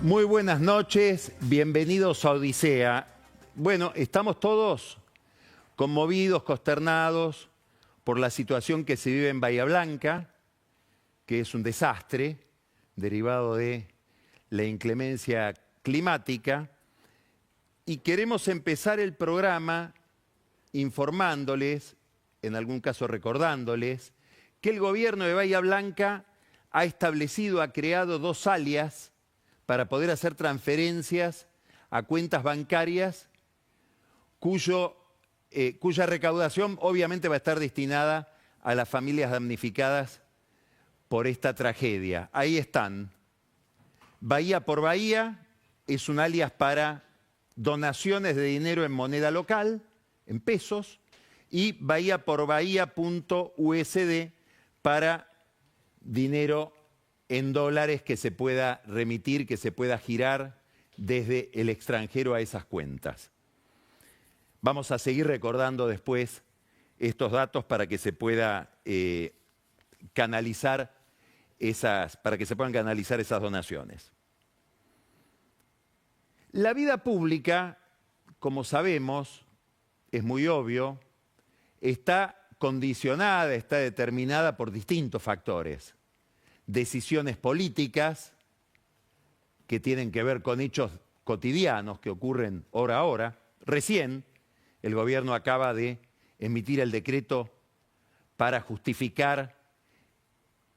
Muy buenas noches, bienvenidos a Odisea. Bueno, estamos todos conmovidos, consternados por la situación que se vive en Bahía Blanca, que es un desastre derivado de la inclemencia climática. Y queremos empezar el programa informándoles, en algún caso recordándoles, que el gobierno de Bahía Blanca ha establecido, ha creado dos alias para poder hacer transferencias a cuentas bancarias cuya recaudación obviamente va a estar destinada a las familias damnificadas por esta tragedia. Ahí están. Bahía por Bahía es un alias para donaciones de dinero en moneda local, en pesos, y bahía por bahía.usd para dinero en dólares que se pueda remitir, que se pueda girar desde el extranjero a esas cuentas. Vamos a seguir recordando después estos datos para que se pueda canalizar para que se puedan canalizar esas donaciones. La vida pública, como sabemos, es muy obvio, está condicionada, está determinada por distintos factores. Decisiones políticas que tienen que ver con hechos cotidianos que ocurren hora a hora. Recién el gobierno acaba de emitir el decreto para justificar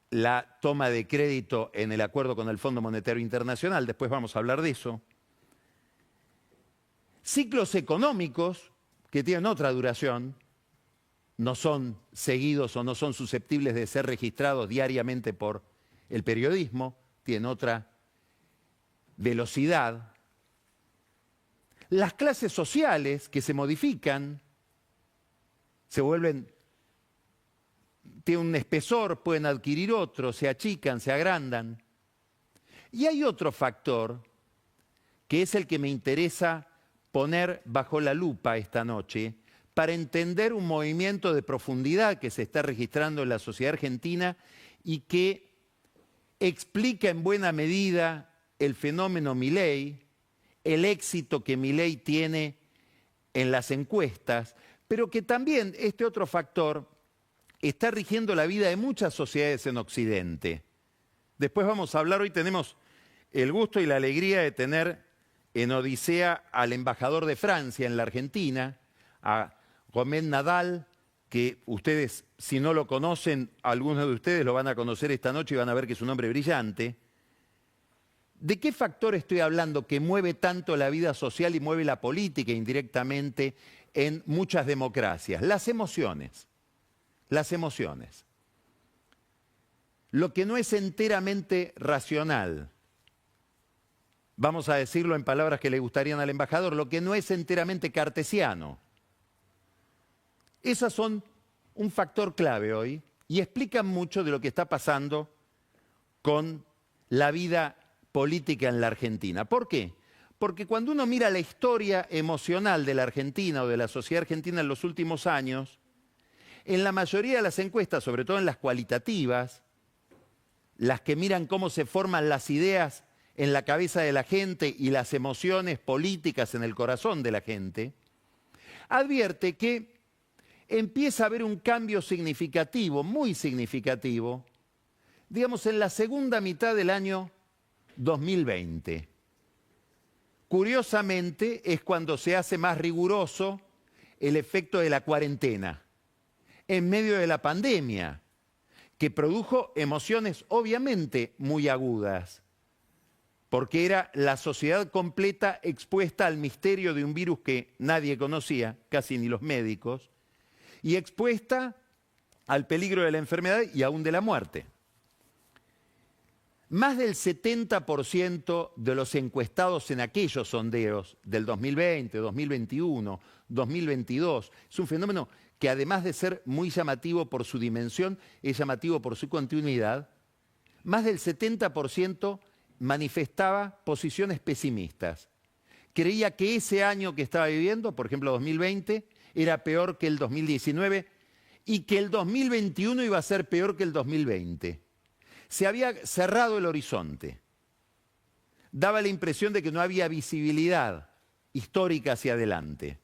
la toma de crédito en el acuerdo con el Fondo Monetario Internacional. Después vamos a hablar de eso. Ciclos económicos que tienen otra duración, no son seguidos o no son susceptibles de ser registrados diariamente por el periodismo, tienen otra velocidad. Las clases sociales que se modifican, se vuelven, tienen un espesor, pueden adquirir otro, se achican, se agrandan. Y hay otro factor que es el que me interesa poner bajo la lupa esta noche para entender un movimiento de profundidad que se está registrando en la sociedad argentina y que explica en buena medida el fenómeno Milei, el éxito que Milei tiene en las encuestas, pero que también este otro factor está rigiendo la vida de muchas sociedades en Occidente. Después vamos a hablar, hoy tenemos el gusto y la alegría de tener en Odisea al embajador de Francia en la Argentina, a Romain Nadal, que ustedes, si no lo conocen, algunos de ustedes lo van a conocer esta noche y van a ver que es un hombre brillante. ¿De qué factor estoy hablando que mueve tanto la vida social y mueve la política indirectamente en muchas democracias? Las emociones. Las emociones. Lo que no es enteramente racional, vamos a decirlo en palabras que le gustarían al embajador, lo que no es enteramente cartesiano. Esas son un factor clave hoy y explican mucho de lo que está pasando con la vida política en la Argentina. ¿Por qué? Porque cuando uno mira la historia emocional de la Argentina o de la sociedad argentina en los últimos años, en la mayoría de las encuestas, sobre todo en las cualitativas, las que miran cómo se forman las ideas en la cabeza de la gente y las emociones políticas en el corazón de la gente, advierte que empieza a haber un cambio significativo, muy significativo, digamos en la segunda mitad del año 2020. Curiosamente es cuando se hace más riguroso el efecto de la cuarentena, en medio de la pandemia, que produjo emociones obviamente muy agudas, porque era la sociedad completa expuesta al misterio de un virus que nadie conocía, casi ni los médicos, y expuesta al peligro de la enfermedad y aún de la muerte. Más del 70% de los encuestados en aquellos sondeos del 2020, 2021, 2022, es un fenómeno que además de ser muy llamativo por su dimensión, es llamativo por su continuidad, más del 70% manifestaba posiciones pesimistas. Creía que ese año que estaba viviendo, por ejemplo 2020, era peor que el 2019 y que el 2021 iba a ser peor que el 2020. Se había cerrado el horizonte. daba la impresión de que no había visibilidad histórica hacia adelante.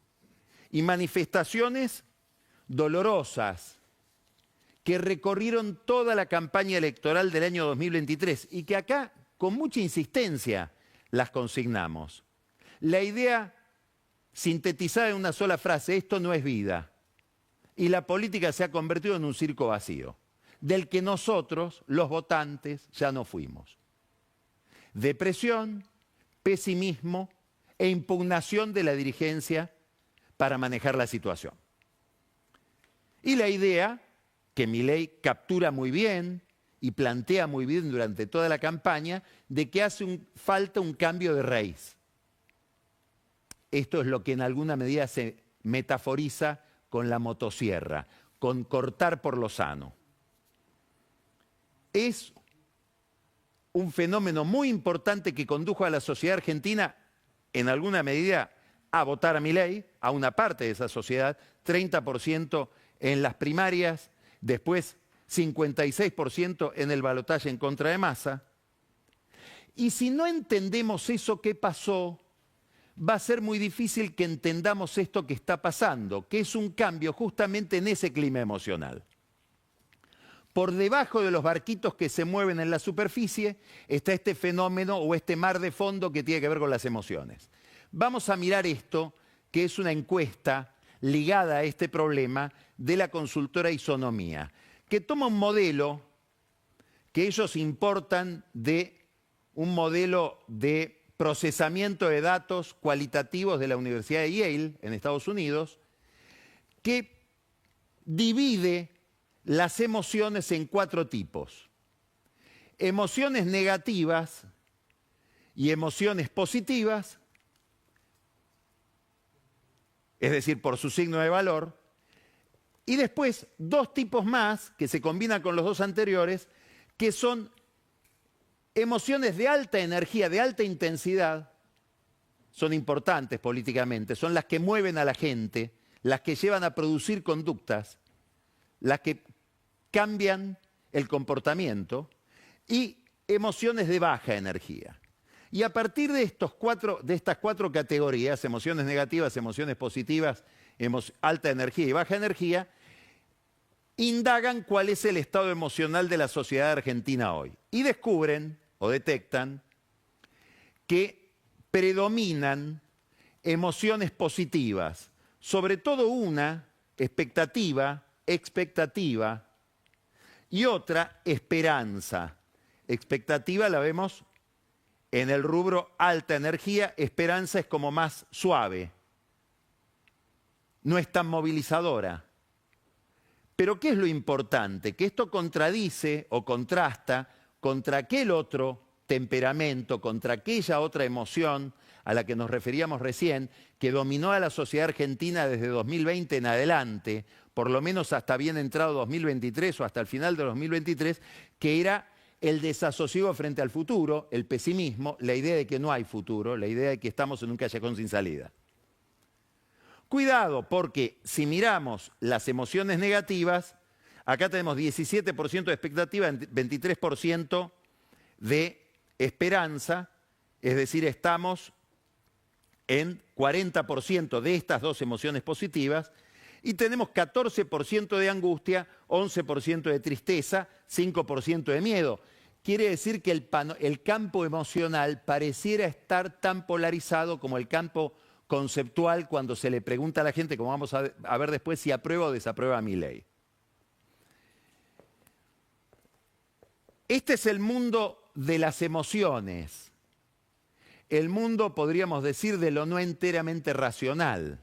Y manifestaciones dolorosas que recorrieron toda la campaña electoral del año 2023 y que acá, con mucha insistencia, las consignamos. La idea sintetizada en una sola frase: esto no es vida. Y la política se ha convertido en un circo vacío, del que nosotros, los votantes, ya no fuimos. Depresión, pesimismo e impugnación de la dirigencia para manejar la situación. Y la idea, que Milei captura muy bien y plantea muy bien durante toda la campaña, de que hace falta un cambio de raíz. Esto es lo que en alguna medida se metaforiza con la motosierra, con cortar por lo sano. Es un fenómeno muy importante que condujo a la sociedad argentina, en alguna medida, a votar a Milei, a una parte de esa sociedad, 30% en las primarias, después 56% en el balotaje en contra de Massa. Y si no entendemos eso que pasó, va a ser muy difícil que entendamos esto que está pasando, que es un cambio justamente en ese clima emocional. Por debajo de los barquitos que se mueven en la superficie está este fenómeno o este mar de fondo que tiene que ver con las emociones. Vamos a mirar esto, que es una encuesta ligada a este problema de la consultora Isonomía, que toma un modelo que ellos importan de un modelo de procesamiento de datos cualitativos de la Universidad de Yale en Estados Unidos, que divide las emociones en 4 tipos. Emociones negativas y emociones positivas, es decir, por su signo de valor, y después 2 tipos más que se combinan con los 2 anteriores, que son emociones de alta energía, de alta intensidad, son importantes políticamente, son las que mueven a la gente, las que llevan a producir conductas, las que cambian el comportamiento, y emociones de baja energía. Y a partir de estas 4 categorías, emociones negativas, emociones positivas, alta energía y baja energía, indagan cuál es el estado emocional de la sociedad argentina hoy. Y descubren o detectan que predominan emociones positivas, sobre todo una, expectativa, y otra, esperanza. Expectativa la vemos en el rubro alta energía, esperanza es como más suave, no es tan movilizadora. Pero ¿qué es lo importante? Que esto contradice o contrasta contra aquel otro temperamento, contra aquella otra emoción a la que nos referíamos recién, que dominó a la sociedad argentina desde 2020 en adelante, por lo menos hasta bien entrado 2023 o hasta el final de 2023, que era el desasosiego frente al futuro, el pesimismo, la idea de que no hay futuro, la idea de que estamos en un callejón sin salida. Cuidado, porque si miramos las emociones negativas, acá tenemos 17% de expectativa, 23% de esperanza, es decir, estamos en 40% de estas 2 emociones positivas, y tenemos 14% de angustia, 11% de tristeza, 5% de miedo. Quiere decir que el campo emocional pareciera estar tan polarizado como el campo conceptual cuando se le pregunta a la gente, como vamos a ver después, si aprueba o desaprueba a Milei. Este es el mundo de las emociones. El mundo, podríamos decir, de lo no enteramente racional,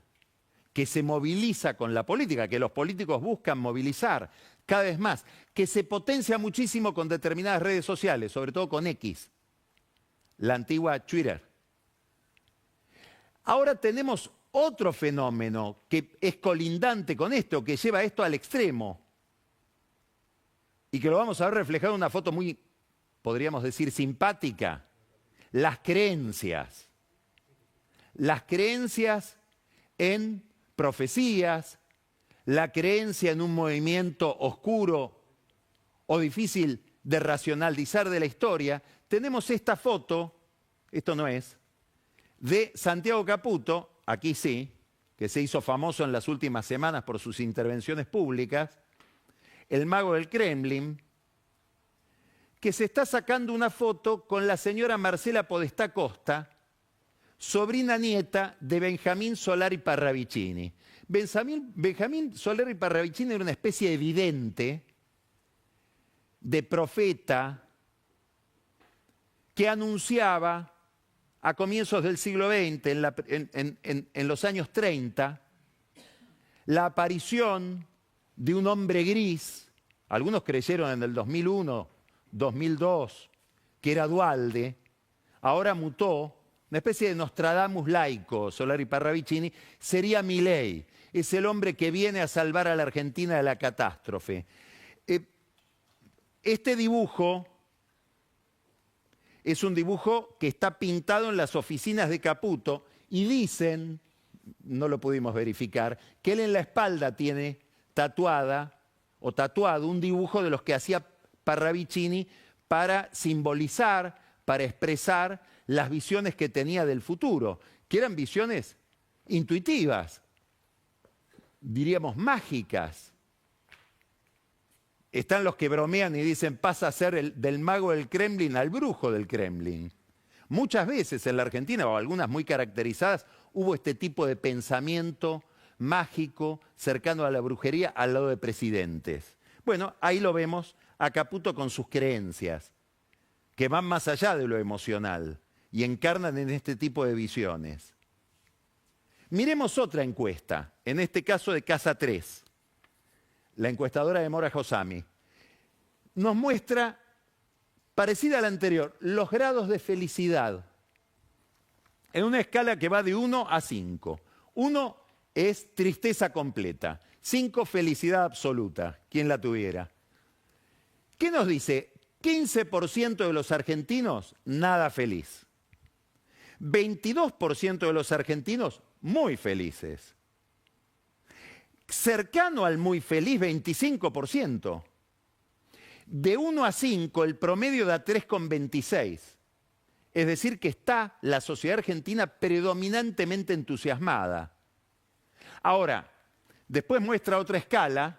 que se moviliza con la política, que los políticos buscan movilizar cada vez más, que se potencia muchísimo con determinadas redes sociales, sobre todo con X, la antigua Twitter. Ahora tenemos otro fenómeno que es colindante con esto, que lleva esto al extremo, y que lo vamos a ver reflejado en una foto muy, podríamos decir, simpática. Las creencias. Las creencias en profecías, la creencia en un movimiento oscuro o difícil de racionalizar de la historia. Tenemos esta foto esto no es, de Santiago Caputo, aquí sí, que se hizo famoso en las últimas semanas por sus intervenciones públicas, el mago del Kremlin, que se está sacando una foto con la señora Marcela Podestá Costa, sobrina nieta de Benjamín Solari Parravicini. Benjamín Solari Parravicini era una especie de vidente, de profeta, que anunciaba a comienzos del siglo XX, en los años 30, la aparición de un hombre gris. Algunos creyeron en el 2001, 2002, que era Duhalde. Ahora mutó, una especie de Nostradamus laico, Solari Parravicini, sería Milei. Es el hombre que viene a salvar a la Argentina de la catástrofe. Este dibujo es un dibujo que está pintado en las oficinas de Caputo y dicen, no lo pudimos verificar, que él en la espalda tiene tatuada o tatuado un dibujo de los que hacía Parravicini para simbolizar, para expresar las visiones que tenía del futuro, que eran visiones intuitivas, diríamos mágicas. Están los que bromean y dicen pasa a ser del mago del Kremlin al brujo del Kremlin. Muchas veces en la Argentina, o algunas muy caracterizadas, hubo este tipo de pensamiento mágico cercano a la brujería al lado de presidentes. Bueno, ahí lo vemos a Caputo con sus creencias, que van más allá de lo emocional y encarnan en este tipo de visiones. Miremos otra encuesta, en este caso de Casa 3. La encuestadora de Mora Josami, nos muestra, parecida a la anterior, los grados de felicidad en una escala que va de 1 a 5. 1 es tristeza completa, 5 felicidad absoluta, quien la tuviera. ¿Qué nos dice? 15% de los argentinos, nada feliz. 22% de los argentinos, muy felices. Cercano al muy feliz, 25%. De 1 a 5, el promedio da 3,26. Es decir, que está la sociedad argentina predominantemente entusiasmada. Ahora, después muestra otra escala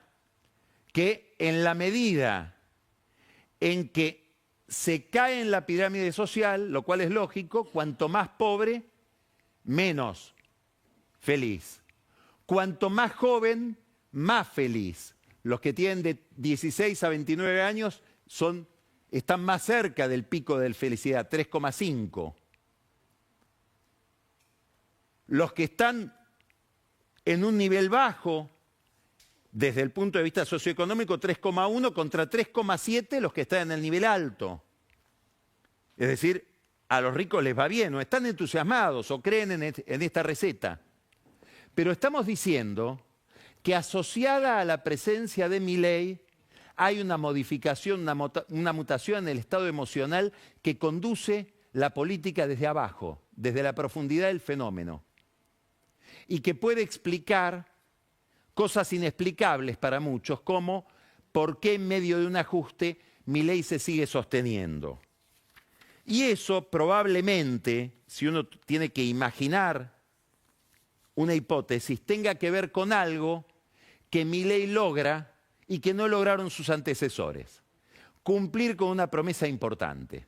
que en la medida en que se cae en la pirámide social, lo cual es lógico, cuanto más pobre, menos feliz. Cuanto más joven, más feliz. Los que tienen de 16 a 29 años están más cerca del pico de felicidad, 3,5. Los que están en un nivel bajo, desde el punto de vista socioeconómico, 3,1 contra 3,7 los que están en el nivel alto. Es decir, a los ricos les va bien, o están entusiasmados, o creen en esta receta. Pero estamos diciendo que asociada a la presencia de Milei hay una modificación, una mutación en el estado emocional que conduce la política desde abajo, desde la profundidad del fenómeno, y que puede explicar cosas inexplicables para muchos, como por qué en medio de un ajuste Milei se sigue sosteniendo. Y eso probablemente, si uno tiene que imaginar una hipótesis, tenga que ver con algo que Milei logra y que no lograron sus antecesores. Cumplir con una promesa importante.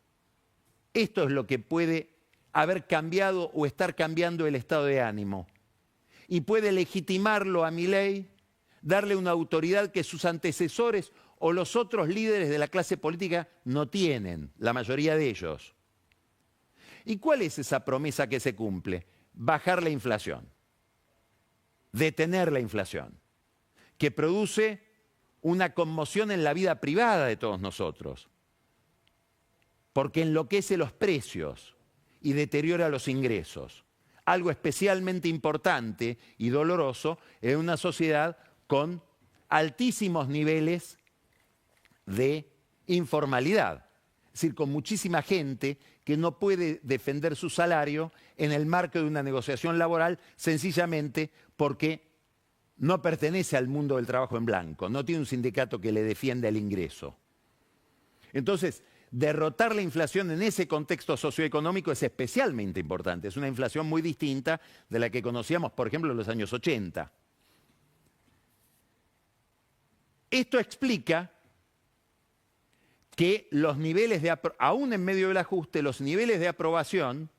Esto es lo que puede haber cambiado o estar cambiando el estado de ánimo. Y puede legitimarlo a Milei, darle una autoridad que sus antecesores o los otros líderes de la clase política no tienen, la mayoría de ellos. ¿Y cuál es esa promesa que se cumple? Bajar la inflación. Detener la inflación, que produce una conmoción en la vida privada de todos nosotros, porque enloquece los precios y deteriora los ingresos. Algo especialmente importante y doloroso en una sociedad con altísimos niveles de informalidad, es decir, con muchísima gente que no puede defender su salario en el marco de una negociación laboral sencillamente porque no pertenece al mundo del trabajo en blanco, no tiene un sindicato que le defienda el ingreso. Entonces, derrotar la inflación en ese contexto socioeconómico es especialmente importante. Es una inflación muy distinta de la que conocíamos, por ejemplo, en los años 80. Esto explica que los niveles de, aún en medio del ajuste, los niveles de aprobación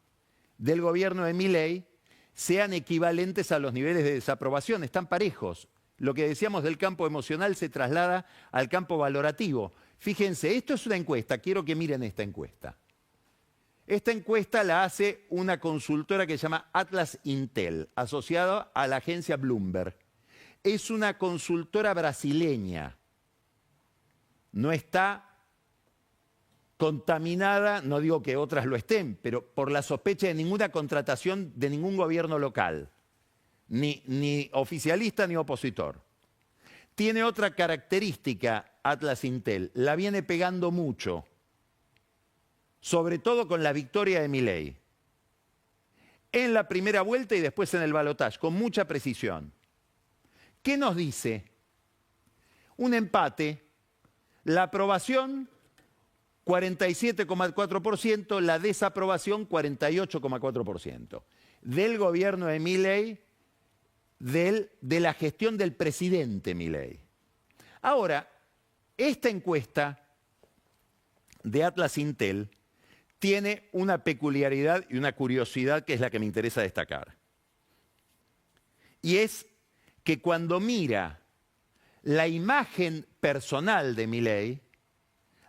del gobierno de Milei sean equivalentes a los niveles de desaprobación, están parejos. Lo que decíamos del campo emocional se traslada al campo valorativo. Fíjense, esto es una encuesta, quiero que miren esta encuesta. Esta encuesta la hace una consultora que se llama Atlas Intel, asociada a la agencia Bloomberg. Es una consultora brasileña. No está contaminada, no digo que otras lo estén, pero por la sospecha de ninguna contratación de ningún gobierno local, ni oficialista ni opositor. Tiene otra característica Atlas Intel, la viene pegando mucho, sobre todo con la victoria de Milei. En la primera vuelta y después en el balotaje, con mucha precisión. ¿Qué nos dice? Un empate, la aprobación 47,4%, la desaprobación 48,4%. Del gobierno de Milei, de la gestión del presidente Milei. Ahora, esta encuesta de Atlas Intel tiene una peculiaridad y una curiosidad que es la que me interesa destacar. Y es que cuando mira la imagen personal de Milei,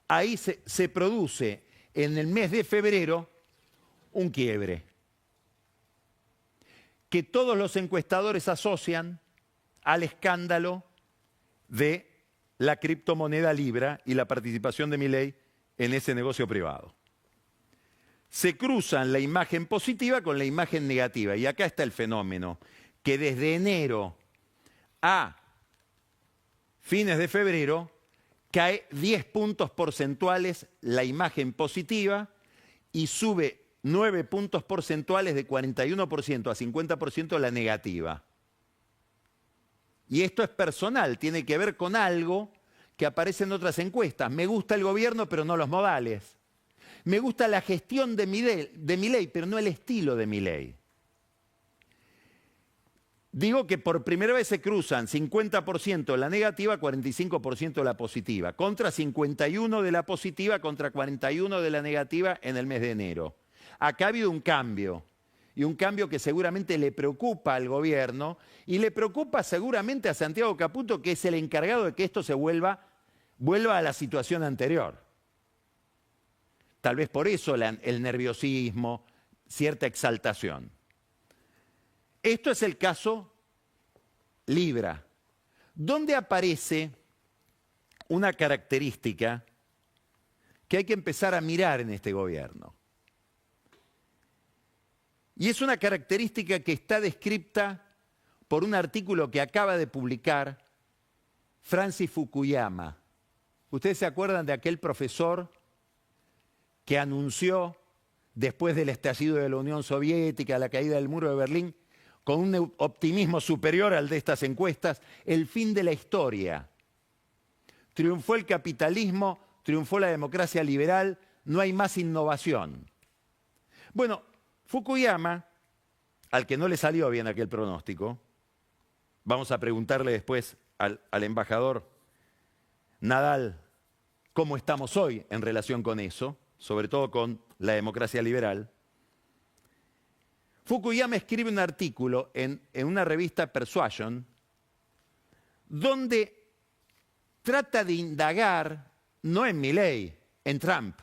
ahí se produce en el mes de febrero un quiebre que todos los encuestadores asocian al escándalo de la criptomoneda Libra y la participación de Milei en ese negocio privado. Se cruzan la imagen positiva con la imagen negativa y acá está el fenómeno, que desde enero a fines de febrero cae 10 puntos porcentuales la imagen positiva y sube 9 puntos porcentuales de 41% a 50% la negativa. Y esto es personal, tiene que ver con algo que aparece en otras encuestas. Me gusta el gobierno, pero no los modales. Me gusta la gestión de Milei, pero no el estilo de Milei. Digo que por primera vez se cruzan 50% la negativa, 45% la positiva, contra 51% de la positiva, contra 41% de la negativa en el mes de enero. Acá ha habido un cambio, y un cambio que seguramente le preocupa al gobierno, y le preocupa seguramente a Santiago Caputo, que es el encargado de que esto se vuelva a la situación anterior. Tal vez por eso el nerviosismo, cierta exaltación. Esto es el caso Libra, donde aparece una característica que hay que empezar a mirar en este gobierno. Y es una característica que está descrita por un artículo que acaba de publicar Francis Fukuyama. ¿Ustedes se acuerdan de aquel profesor que anunció, después del estallido de la Unión Soviética, la caída del muro de Berlín, con un optimismo superior al de estas encuestas, el fin de la historia? Triunfó el capitalismo, triunfó la democracia liberal, no hay más innovación. Bueno, Fukuyama, al que no le salió bien aquel pronóstico, vamos a preguntarle después al embajador Nadal cómo estamos hoy en relación con eso, sobre todo con la democracia liberal. Fukuyama escribe un artículo en una revista Persuasion donde trata de indagar, no en Milei, en Trump.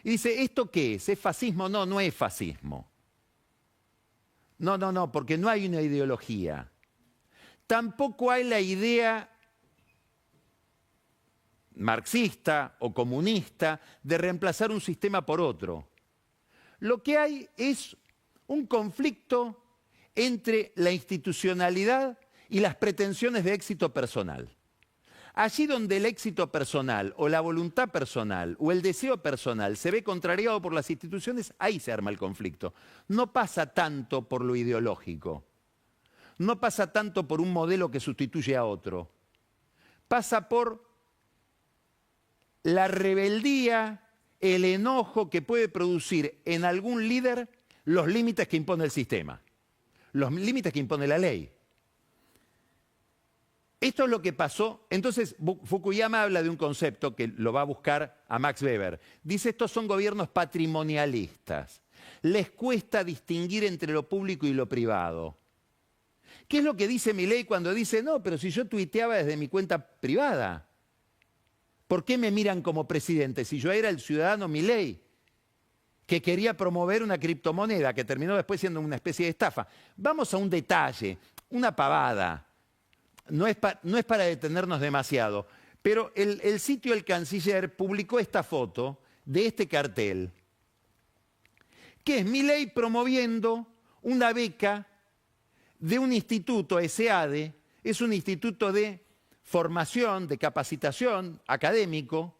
Y dice, ¿esto qué es? ¿Es fascismo? No, no es fascismo. No, porque no hay una ideología. Tampoco hay la idea marxista o comunista de reemplazar un sistema por otro. Lo que hay es un conflicto entre la institucionalidad y las pretensiones de éxito personal. Allí donde el éxito personal o la voluntad personal o el deseo personal se ve contrariado por las instituciones, ahí se arma el conflicto. No pasa tanto por lo ideológico, no pasa tanto por un modelo que sustituye a otro, pasa por la rebeldía, el enojo que puede producir en algún líder los límites que impone el sistema, los límites que impone la ley. Esto es lo que pasó. Entonces, Fukuyama habla de un concepto que lo va a buscar a Max Weber. Dice, estos son gobiernos patrimonialistas. Les cuesta distinguir entre lo público y lo privado. ¿Qué es lo que dice Milei cuando dice, no, pero si yo tuiteaba desde mi cuenta privada? ¿Por qué me miran como presidente si yo era el ciudadano Milei, que quería promover una criptomoneda que terminó después siendo una especie de estafa? Vamos a un detalle, una pavada. No es para detenernos demasiado, pero el sitio El Canciller publicó esta foto de este cartel, que es Milei promoviendo una beca de un instituto, SEADE, es un instituto de formación, de capacitación académico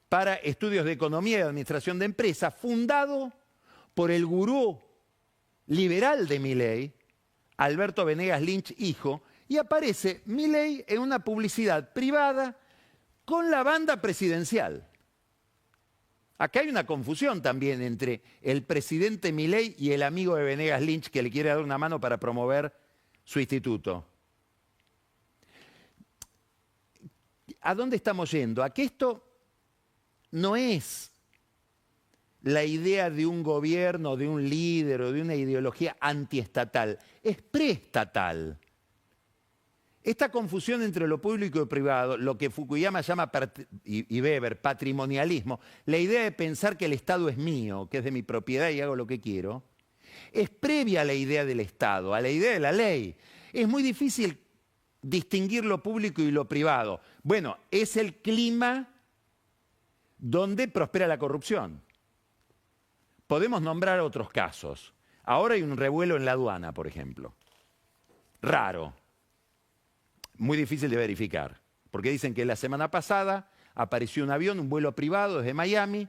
para estudios de economía y administración de empresas, fundado por el gurú liberal de Milei, Alberto Venegas Lynch, hijo, y aparece Milei en una publicidad privada con la banda presidencial. Acá hay una confusión también entre el presidente Milei y el amigo de Venegas Lynch que le quiere dar una mano para promover su instituto. ¿A dónde estamos yendo? A que esto no es la idea de un gobierno, de un líder o de una ideología antiestatal, es preestatal. Esta confusión entre lo público y lo privado, lo que Fukuyama llama, y Weber, patrimonialismo, la idea de pensar que el Estado es mío, que es de mi propiedad y hago lo que quiero, es previa a la idea del Estado, a la idea de la ley. Es muy difícil distinguir lo público y lo privado. Bueno, es el clima donde prospera la corrupción. Podemos nombrar otros casos. Ahora hay un revuelo en la aduana, por ejemplo. Raro. Muy difícil de verificar, porque dicen que la semana pasada apareció un avión, un vuelo privado desde Miami,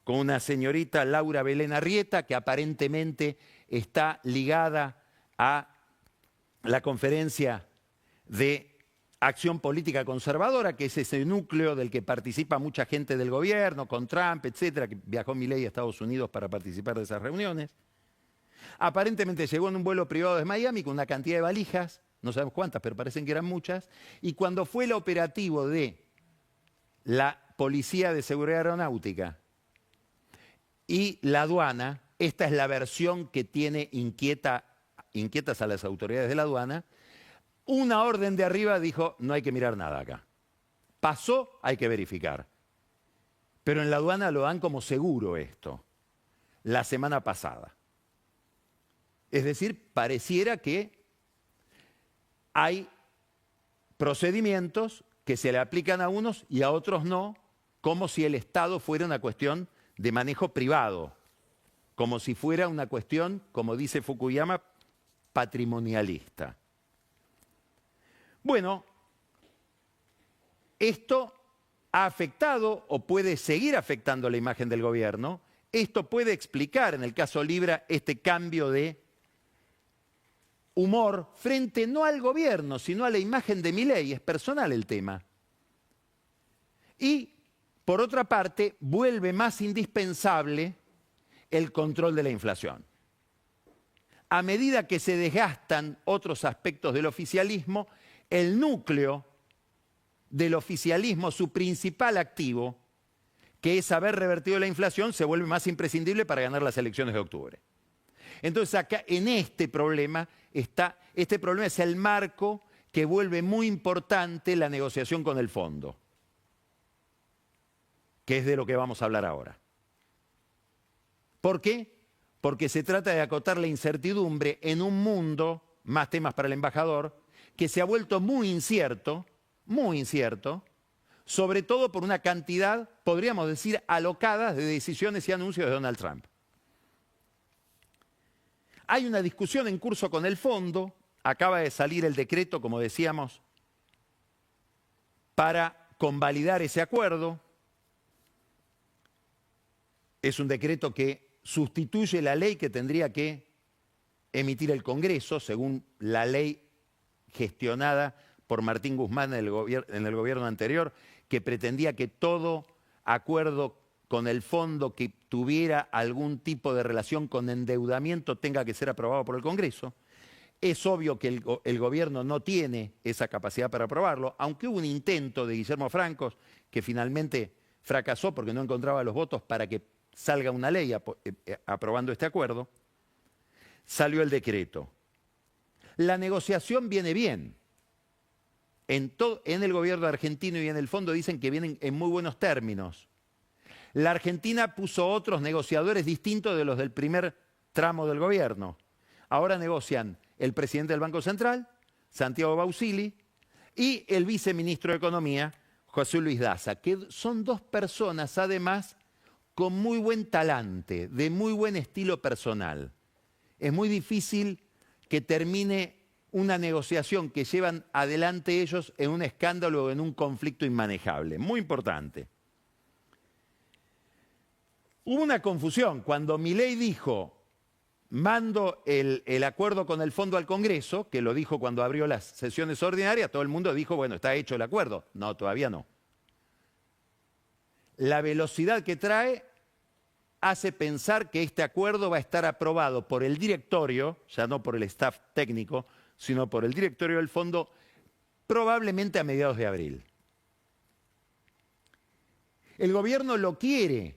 con una señorita Laura Belén Arrieta, que aparentemente está ligada a la conferencia de Acción Política Conservadora, que es ese núcleo del que participa mucha gente del gobierno, con Trump, etcétera, que viajó Milei a Estados Unidos para participar de esas reuniones. Aparentemente llegó en un vuelo privado de Miami con una cantidad de valijas, no sabemos cuántas, pero parecen que eran muchas, y cuando fue el operativo de la Policía de Seguridad Aeronáutica y la aduana, esta es la versión que tiene inquietas a las autoridades de la aduana, una orden de arriba dijo, no hay que mirar nada acá. Pasó, hay que verificar. Pero en la aduana lo dan como seguro esto, la semana pasada. Es decir, pareciera que hay procedimientos que se le aplican a unos y a otros no, como si el Estado fuera una cuestión de manejo privado, como si fuera una cuestión, como dice Fukuyama, patrimonialista. Bueno, esto ha afectado o puede seguir afectando la imagen del gobierno. Esto puede explicar, en el caso Libra, este cambio de humor frente no al gobierno, sino a la imagen de Milei. Es personal el tema. Y, por otra parte, vuelve más indispensable el control de la inflación. A medida que se desgastan otros aspectos del oficialismo, el núcleo del oficialismo, su principal activo, que es haber revertido la inflación, se vuelve más imprescindible para ganar las elecciones de octubre. Entonces acá, en este problema es el marco que vuelve muy importante la negociación con el fondo, que es de lo que vamos a hablar ahora. ¿Por qué? Porque se trata de acotar la incertidumbre en un mundo, más temas para el embajador, que se ha vuelto muy incierto, sobre todo por una cantidad, podríamos decir, alocada de decisiones y anuncios de Donald Trump. Hay una discusión en curso con el fondo, acaba de salir el decreto, como decíamos, para convalidar ese acuerdo. Es un decreto que sustituye la ley que tendría que emitir el Congreso, según la ley gestionada por Martín Guzmán en el gobierno anterior, que pretendía que todo acuerdo con el fondo que tuviera algún tipo de relación con endeudamiento tenga que ser aprobado por el Congreso. Es obvio que el gobierno no tiene esa capacidad para aprobarlo, aunque hubo un intento de Guillermo Francos que finalmente fracasó porque no encontraba los votos para que salga una ley aprobando este acuerdo. Salió el decreto. La negociación viene bien. En el gobierno argentino y en el fondo dicen que vienen en muy buenos términos. La Argentina puso otros negociadores distintos de los del primer tramo del gobierno. Ahora negocian el presidente del Banco Central, Santiago Bausili, y el viceministro de Economía, José Luis Daza, que son dos personas además con muy buen talante, de muy buen estilo personal. Es muy difícil que termine una negociación que llevan adelante ellos en un escándalo o en un conflicto inmanejable. Muy importante. Hubo una confusión. Cuando Milei dijo, mando el acuerdo con el fondo al Congreso, que lo dijo cuando abrió las sesiones ordinarias, todo el mundo dijo, bueno, está hecho el acuerdo. No, todavía no. La velocidad que trae hace pensar que este acuerdo va a estar aprobado por el directorio, ya no por el staff técnico, sino por el directorio del fondo, probablemente a mediados de abril. El gobierno lo quiere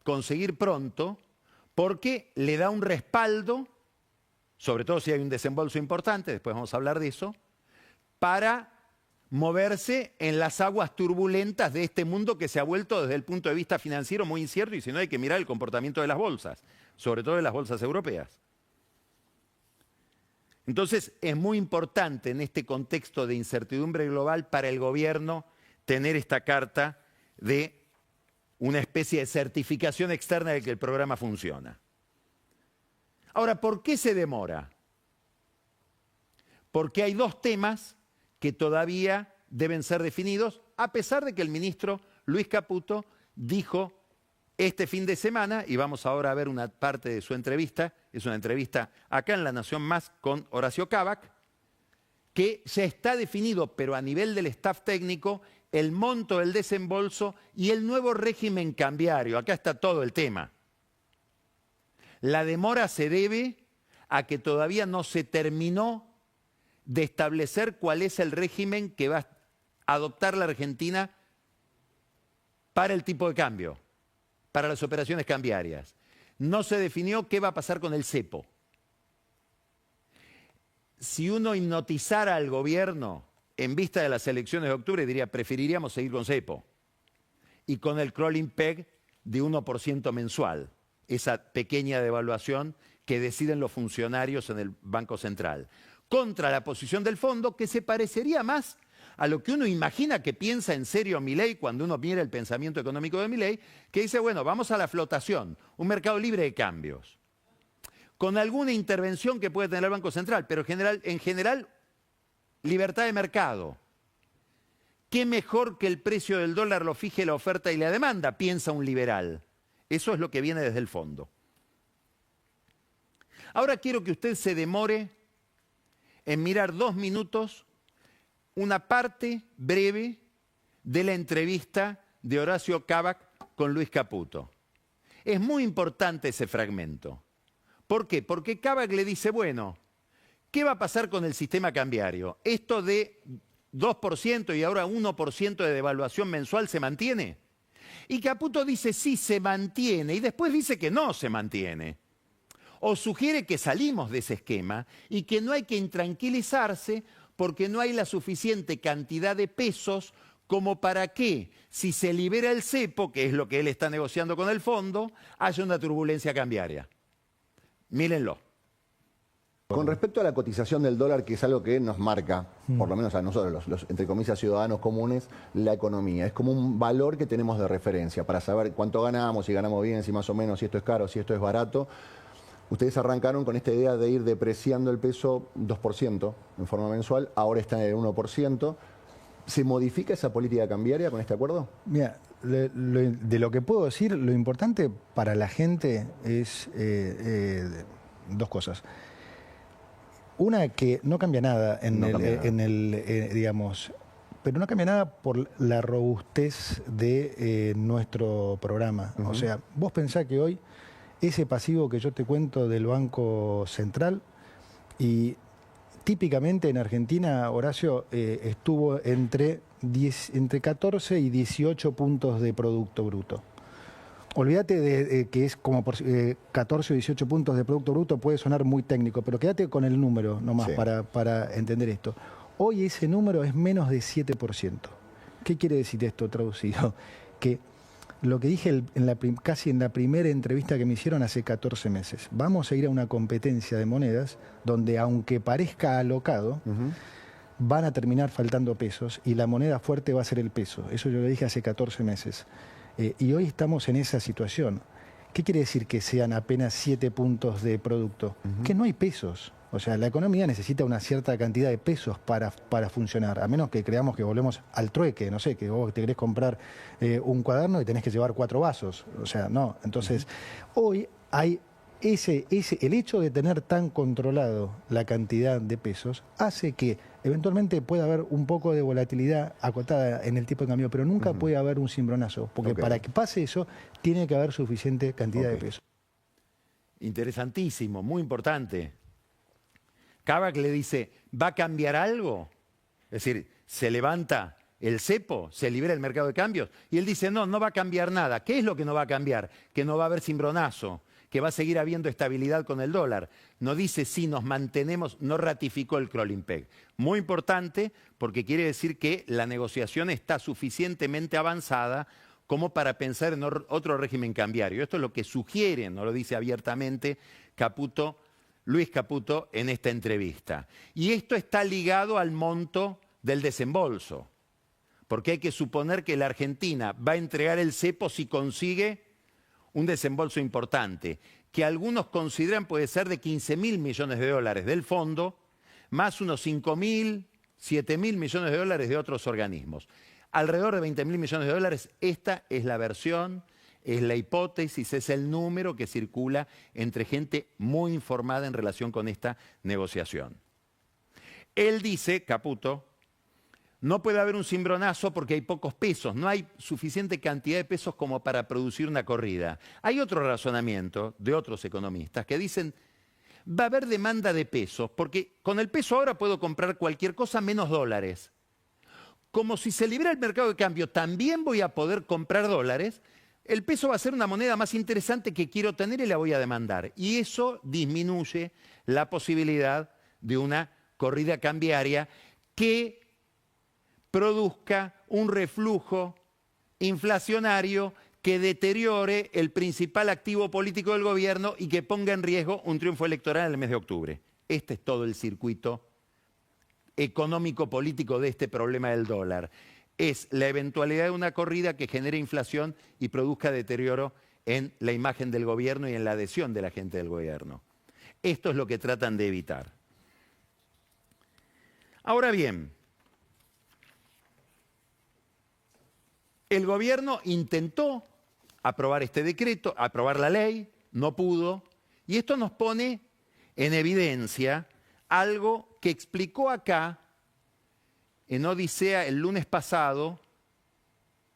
conseguir pronto porque le da un respaldo, sobre todo si hay un desembolso importante, después vamos a hablar de eso, para moverse en las aguas turbulentas de este mundo que se ha vuelto desde el punto de vista financiero muy incierto, y si no hay que mirar el comportamiento de las bolsas, sobre todo de las bolsas europeas. Entonces es muy importante en este contexto de incertidumbre global para el gobierno tener esta carta de una especie de certificación externa de que el programa funciona. Ahora, ¿por qué se demora? Porque hay dos temas que todavía deben ser definidos, a pesar de que el ministro Luis Caputo dijo este fin de semana, y vamos ahora a ver una parte de su entrevista, es una entrevista acá en La Nación Más con Horacio Cabac, que ya está definido, pero a nivel del staff técnico, el monto del desembolso y el nuevo régimen cambiario. Acá está todo el tema. La demora se debe a que todavía no se terminó de establecer cuál es el régimen que va a adoptar la Argentina para el tipo de cambio, para las operaciones cambiarias. No se definió qué va a pasar con el cepo. Si uno hipnotizara al gobierno en vista de las elecciones de octubre, diría, preferiríamos seguir con cepo y con el crawling peg de 1% mensual, esa pequeña devaluación que deciden los funcionarios en el Banco Central, contra la posición del fondo, que se parecería más a lo que uno imagina que piensa en serio Milei cuando uno mira el pensamiento económico de Milei, que dice, bueno, vamos a la flotación, un mercado libre de cambios, con alguna intervención que puede tener el Banco Central, pero en general libertad de mercado. ¿Qué mejor que el precio del dólar lo fije la oferta y la demanda? Piensa un liberal. Eso es lo que viene desde el fondo. Ahora quiero que usted se demore en mirar 2 minutos una parte breve de la entrevista de Horacio Cabac con Luis Caputo. Es muy importante ese fragmento. ¿Por qué? Porque Cabac le dice, bueno, ¿qué va a pasar con el sistema cambiario? ¿Esto de 2% y ahora 1% de devaluación mensual se mantiene? Y Caputo dice, sí, se mantiene, y después dice que no se mantiene. O sugiere que salimos de ese esquema y que no hay que intranquilizarse porque no hay la suficiente cantidad de pesos como para que, si se libera el cepo, que es lo que él está negociando con el fondo, haya una turbulencia cambiaria. Mírenlo. Con respecto a la cotización del dólar, que es algo que nos marca, por lo menos a nosotros, los entre comillas ciudadanos comunes, la economía. Es como un valor que tenemos de referencia para saber cuánto ganamos, si ganamos bien, si más o menos, si esto es caro, si esto es barato. Ustedes arrancaron con esta idea de ir depreciando el peso 2% en forma mensual, ahora está en el 1%. ¿Se modifica esa política cambiaria con este acuerdo? Mira, de lo que puedo decir, lo importante para la gente es dos cosas. Una, que no cambia nada digamos, pero no cambia nada por la robustez de nuestro programa. O sea, vos pensás que hoy ese pasivo que yo te cuento del Banco Central, y típicamente en Argentina, Horacio, estuvo entre 14 y 18 puntos de Producto Bruto. Olvídate de que es como por 14 o 18 puntos de Producto Bruto, puede sonar muy técnico, pero quédate con el número nomás para entender esto. Hoy ese número es menos de 7%. ¿Qué quiere decir esto traducido? Que lo que dije casi en la primera entrevista que me hicieron hace 14 meses. Vamos a ir a una competencia de monedas donde, aunque parezca alocado, van a terminar faltando pesos y la moneda fuerte va a ser el peso. Eso yo lo dije hace 14 meses. Y hoy estamos en esa situación. ¿Qué quiere decir que sean apenas 7 puntos de producto? Que no hay pesos. O sea, la economía necesita una cierta cantidad de pesos para funcionar, a menos que creamos que volvemos al trueque, no sé, que vos te querés comprar un cuaderno y tenés que llevar 4 vasos. O sea, no. Entonces, hoy hay el hecho de tener tan controlado la cantidad de pesos hace que eventualmente pueda haber un poco de volatilidad acotada en el tipo de cambio, pero nunca puede haber un cimbronazo, porque para que pase eso tiene que haber suficiente cantidad de pesos. Interesantísimo, muy importante. Kavak le dice, ¿va a cambiar algo? Es decir, se levanta el cepo, se libera el mercado de cambios, y él dice, no, no va a cambiar nada. ¿Qué es lo que no va a cambiar? Que no va a haber cimbronazo, que va a seguir habiendo estabilidad con el dólar. No dice si nos mantenemos, no ratificó el crawling peg. Muy importante porque quiere decir que la negociación está suficientemente avanzada como para pensar en otro régimen cambiario. Esto es lo que sugiere, no lo dice abiertamente Luis Caputo en esta entrevista. Y esto está ligado al monto del desembolso, porque hay que suponer que la Argentina va a entregar el cepo si consigue un desembolso importante, que algunos consideran puede ser de 15.000 millones de dólares del fondo, más unos 5.000, 7.000 millones de dólares de otros organismos. Alrededor de 20.000 millones de dólares, esta es la versión, es la hipótesis, es el número que circula entre gente muy informada en relación con esta negociación. Él dice, Caputo, no puede haber un cimbronazo porque hay pocos pesos, no hay suficiente cantidad de pesos como para producir una corrida. Hay otro razonamiento de otros economistas que dicen, va a haber demanda de pesos, porque con el peso ahora puedo comprar cualquier cosa menos dólares. Como si se libera el mercado de cambio, también voy a poder comprar dólares, el peso va a ser una moneda más interesante que quiero tener y la voy a demandar. Y eso disminuye la posibilidad de una corrida cambiaria que produzca un reflujo inflacionario que deteriore el principal activo político del gobierno y que ponga en riesgo un triunfo electoral en el mes de octubre. Este es todo el circuito económico-político de este problema del dólar. Es la eventualidad de una corrida que genere inflación y produzca deterioro en la imagen del gobierno y en la adhesión de la gente del gobierno. Esto es lo que tratan de evitar. Ahora bien, el gobierno intentó aprobar este decreto, aprobar la ley, no pudo, y esto nos pone en evidencia algo que explicó acá en Odisea el lunes pasado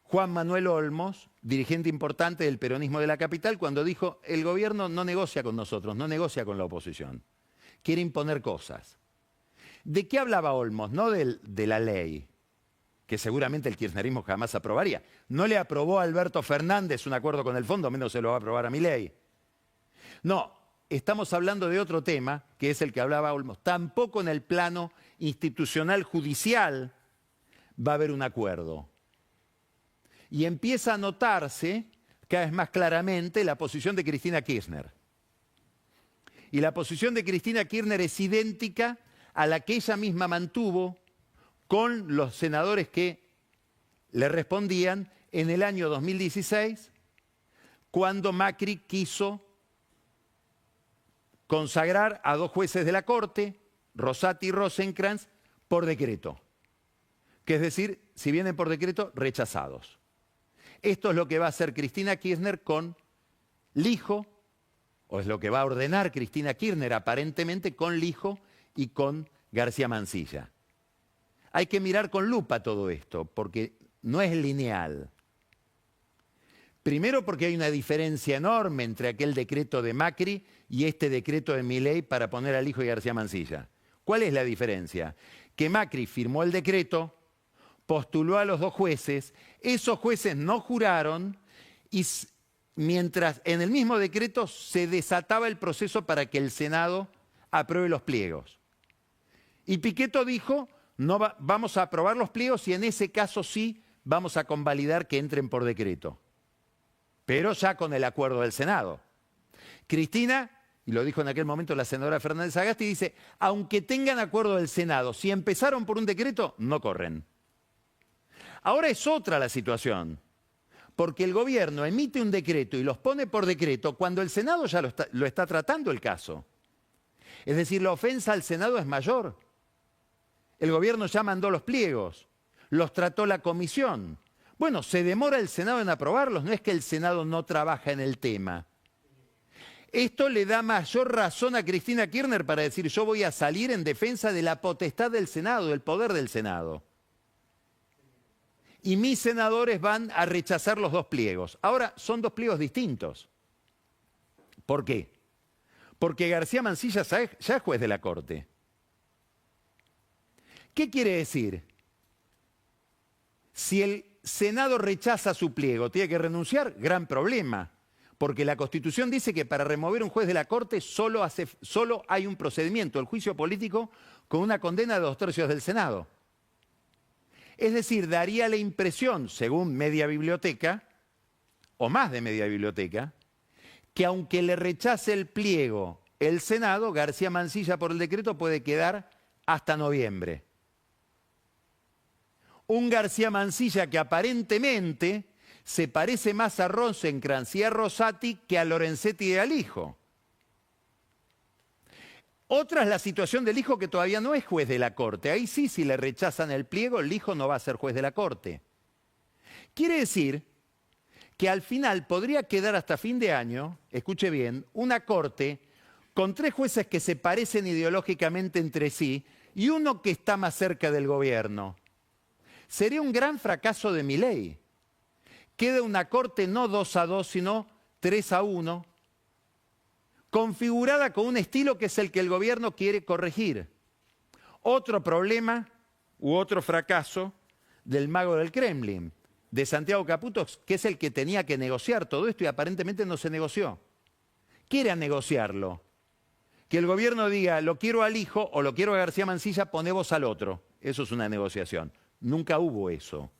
Juan Manuel Olmos, dirigente importante del peronismo de la capital, cuando dijo, el gobierno no negocia con nosotros, no negocia con la oposición, quiere imponer cosas. ¿De qué hablaba Olmos? No de la ley, que seguramente el kirchnerismo jamás aprobaría. No le aprobó a Alberto Fernández un acuerdo con el fondo, menos se lo va a aprobar a Milei. No, estamos hablando de otro tema, que es el que hablaba Olmos. Tampoco en el plano institucional judicial va a haber un acuerdo. Y empieza a notarse cada vez más claramente la posición de Cristina Kirchner. Y la posición de Cristina Kirchner es idéntica a la que ella misma mantuvo con los senadores que le respondían en el año 2016, cuando Macri quiso consagrar a 2 jueces de la Corte, Rosati y Rosenkrantz, por decreto. Que es decir, si vienen por decreto, rechazados. Esto es lo que va a hacer Cristina Kirchner con Lijo, o es lo que va a ordenar Cristina Kirchner aparentemente con Lijo y con García Mansilla. Hay que mirar con lupa todo esto, porque no es lineal. Primero porque hay una diferencia enorme entre aquel decreto de Macri y este decreto de Milei para poner al hijo de García Mansilla. ¿Cuál es la diferencia? Que Macri firmó el decreto, postuló a los 2 jueces, esos jueces no juraron y mientras en el mismo decreto se desataba el proceso para que el Senado apruebe los pliegos. Y Pichetto dijo, no vamos a aprobar los pliegos y en ese caso sí vamos a convalidar que entren por decreto. Pero ya con el acuerdo del Senado. Cristina, y lo dijo en aquel momento la senadora Fernández Agasti, dice, aunque tengan acuerdo del Senado, si empezaron por un decreto, no corren. Ahora es otra la situación, porque el gobierno emite un decreto y los pone por decreto cuando el Senado ya lo está tratando el caso. Es decir, la ofensa al Senado es mayor. El gobierno ya mandó los pliegos, los trató la comisión. Bueno, se demora el Senado en aprobarlos, no es que el Senado no trabaja en el tema. Esto le da mayor razón a Cristina Kirchner para decir yo voy a salir en defensa de la potestad del Senado, del poder del Senado. Y mis senadores van a rechazar los 2 pliegos. Ahora, son 2 pliegos distintos. ¿Por qué? Porque García Mansilla ya es juez de la Corte. ¿Qué quiere decir? Si el Senado rechaza su pliego, ¿tiene que renunciar? Gran problema. Porque la Constitución dice que para remover un juez de la Corte solo hay un procedimiento, el juicio político, con una condena de 2/3 del Senado. Es decir, daría la impresión, según media biblioteca, o más de media biblioteca, que aunque le rechace el pliego el Senado, García Mansilla por el decreto puede quedar hasta noviembre. Un García Mansilla que aparentemente se parece más a Rosenkrantz y a Rosati que a Lorenzetti y al hijo. Otra es la situación del hijo que todavía no es juez de la Corte. Ahí sí, si le rechazan el pliego, el hijo no va a ser juez de la Corte. Quiere decir que al final podría quedar hasta fin de año, escuche bien, una Corte con 3 jueces que se parecen ideológicamente entre sí y uno que está más cerca del gobierno. Sería un gran fracaso de Milei. Queda una Corte no 2-2, sino 3-1, configurada con un estilo que es el que el gobierno quiere corregir. Otro problema u otro fracaso del mago del Kremlin, de Santiago Caputo, que es el que tenía que negociar todo esto y aparentemente no se negoció. Quiere negociarlo. Que el gobierno diga, lo quiero al hijo o lo quiero a García Mansilla, poné vos al otro. Eso es una negociación. Nunca hubo eso.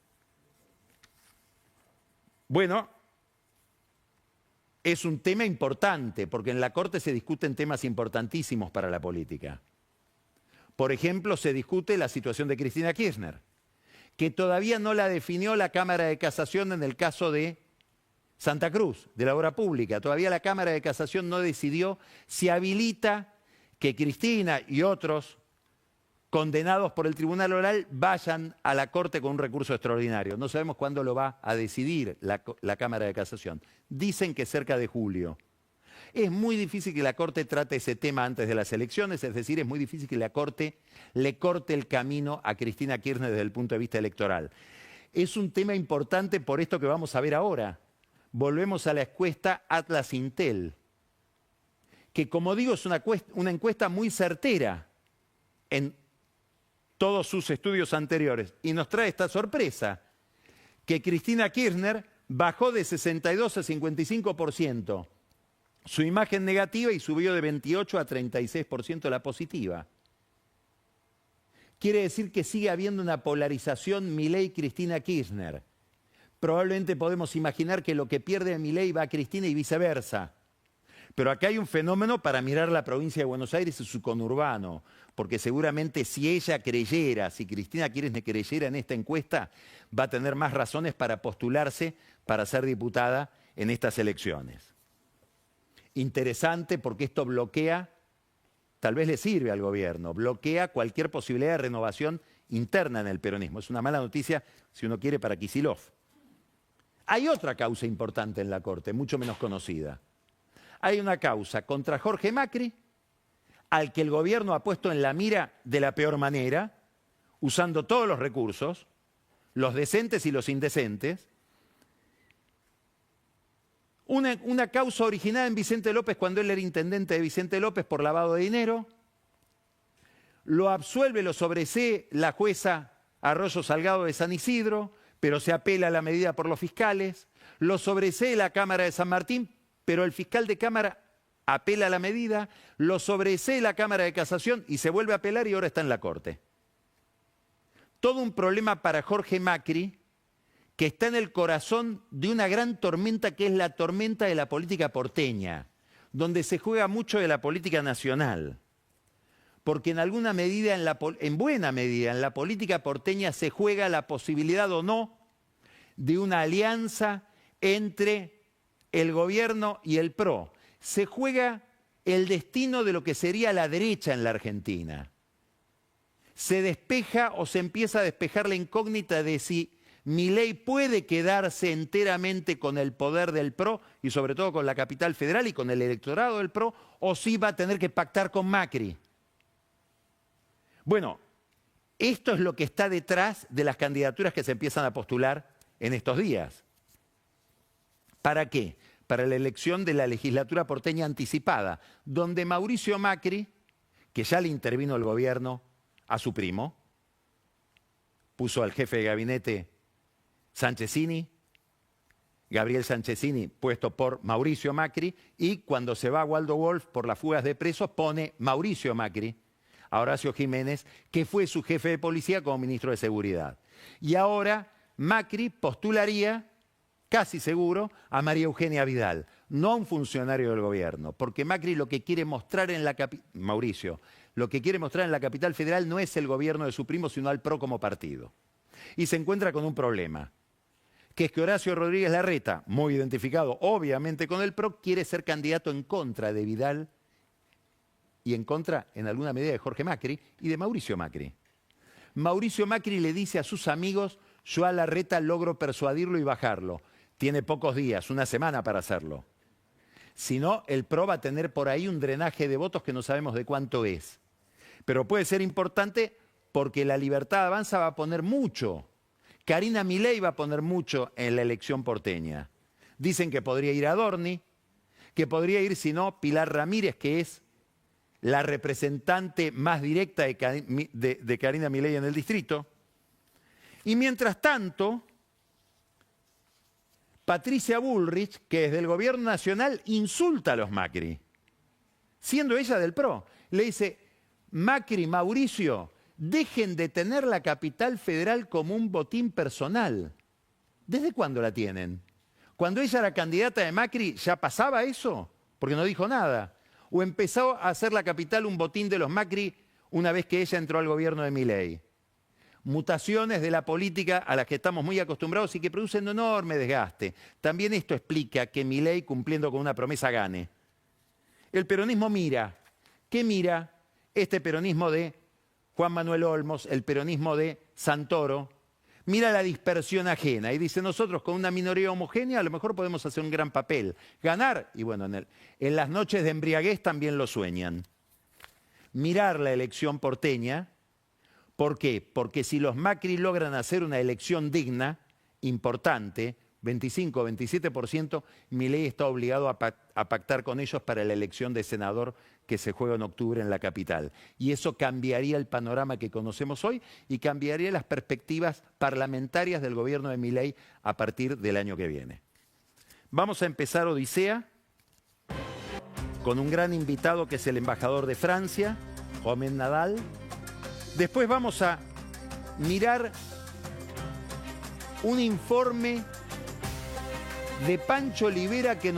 Bueno, es un tema importante, porque en la Corte se discuten temas importantísimos para la política. Por ejemplo, se discute la situación de Cristina Kirchner, que todavía no la definió la Cámara de Casación en el caso de Santa Cruz, de la obra pública. Todavía la Cámara de Casación no decidió si habilita que Cristina y otros condenados por el Tribunal Oral vayan a la Corte con un recurso extraordinario. No sabemos cuándo lo va a decidir la Cámara de Casación. Dicen que cerca de julio. Es muy difícil que la Corte trate ese tema antes de las elecciones, es decir, es muy difícil que la Corte le corte el camino a Cristina Kirchner desde el punto de vista electoral. Es un tema importante por esto que vamos a ver ahora. Volvemos a la encuesta Atlas Intel, que como digo es una encuesta muy certera en todos sus estudios anteriores, y nos trae esta sorpresa, que Cristina Kirchner bajó de 62 a 55% su imagen negativa y subió de 28 a 36% la positiva. Quiere decir que sigue habiendo una polarización Milei-Cristina Kirchner. Probablemente podemos imaginar que lo que pierde Milei va a Cristina y viceversa. Pero acá hay un fenómeno para mirar la provincia de Buenos Aires y su conurbano, porque seguramente si ella creyera, si Cristina Kirchner creyera en esta encuesta, va a tener más razones para postularse para ser diputada en estas elecciones. Interesante porque esto bloquea, tal vez le sirve al gobierno, bloquea cualquier posibilidad de renovación interna en el peronismo. Es una mala noticia, si uno quiere, para Kicillof. Hay otra causa importante en la Corte, mucho menos conocida. Hay una causa contra Jorge Macri, al que el gobierno ha puesto en la mira de la peor manera, usando todos los recursos, los decentes y los indecentes. Una causa originada en Vicente López cuando él era intendente de Vicente López por lavado de dinero. Lo absuelve, lo sobresee la jueza Arroyo Salgado de San Isidro, pero se apela a la medida por los fiscales. Lo sobresee la Cámara de San Martín, pero el fiscal de Cámara apela a la medida. Lo sobresee la Cámara de Casación y se vuelve a apelar y ahora está en la Corte. Todo un problema para Jorge Macri, que está en el corazón de una gran tormenta que es la tormenta de la política porteña, donde se juega mucho de la política nacional. Porque en alguna medida, en buena medida, en la política porteña se juega la posibilidad o no de una alianza entre el gobierno y el PRO. Se juega el destino de lo que sería la derecha en la Argentina. Se despeja o se empieza a despejar la incógnita de si Milei puede quedarse enteramente con el poder del PRO y sobre todo con la capital federal y con el electorado del PRO, o si va a tener que pactar con Macri. Bueno, esto es lo que está detrás de las candidaturas que se empiezan a postular en estos días. ¿Para qué? Para la elección de la legislatura porteña anticipada, donde Mauricio Macri, que ya le intervino el gobierno a su primo, puso al jefe de gabinete Sanchezini, Gabriel Sanchezini, puesto por Mauricio Macri, y cuando se va Waldo Wolf por las fugas de presos, pone Mauricio Macri a Horacio Jiménez, que fue su jefe de policía como ministro de Seguridad. Y ahora Macri postularía, casi seguro, a María Eugenia Vidal, no a un funcionario del gobierno, porque Macri lo que quiere mostrar en la Mauricio, lo que quiere mostrar en la capital federal no es el gobierno de su primo, sino al PRO como partido. Y se encuentra con un problema, que es que Horacio Rodríguez Larreta, muy identificado obviamente con el PRO, quiere ser candidato en contra de Vidal y en contra, en alguna medida, de Jorge Macri y de Mauricio Macri. Mauricio Macri le dice a sus amigos: yo a Larreta logro persuadirlo y bajarlo. Tiene pocos días, una semana para hacerlo. Si no, el PRO va a tener por ahí un drenaje de votos que no sabemos de cuánto es. Pero puede ser importante porque la Libertad Avanza va a poner mucho. Karina Milei va a poner mucho en la elección porteña. Dicen que podría ir Adorni, que podría ir, si no, Pilar Ramírez, que es la representante más directa de Karina Milei en el distrito. Y mientras tanto, Patricia Bullrich, que es del gobierno nacional, insulta a los Macri, siendo ella del PRO. Le dice: Macri, Mauricio, dejen de tener la capital federal como un botín personal. ¿Desde cuándo la tienen? Cuando ella era candidata de Macri, ¿ya pasaba eso? Porque no dijo nada. ¿O empezó a hacer la capital un botín de los Macri una vez que ella entró al gobierno de Milei? Mutaciones de la política a las que estamos muy acostumbrados y que producen un enorme desgaste. También esto explica que Milei, cumpliendo con una promesa, gane. El peronismo mira. ¿Qué mira? Este peronismo de Juan Manuel Olmos, el peronismo de Santoro, mira la dispersión ajena y dice: nosotros con una minoría homogénea a lo mejor podemos hacer un gran papel, ganar, y bueno, en las noches de embriaguez también lo sueñan. Mirar la elección porteña. ¿Por qué? Porque si los Macri logran hacer una elección digna, importante, 25 o 27%, Milei está obligado a pactar con ellos para la elección de senador que se juega en octubre en la capital. Y eso cambiaría el panorama que conocemos hoy y cambiaría las perspectivas parlamentarias del gobierno de Milei a partir del año que viene. Vamos a empezar Odisea con un gran invitado que es el embajador de Francia, Romain Nadal. Después vamos a mirar un informe de Pancho Olivera que nos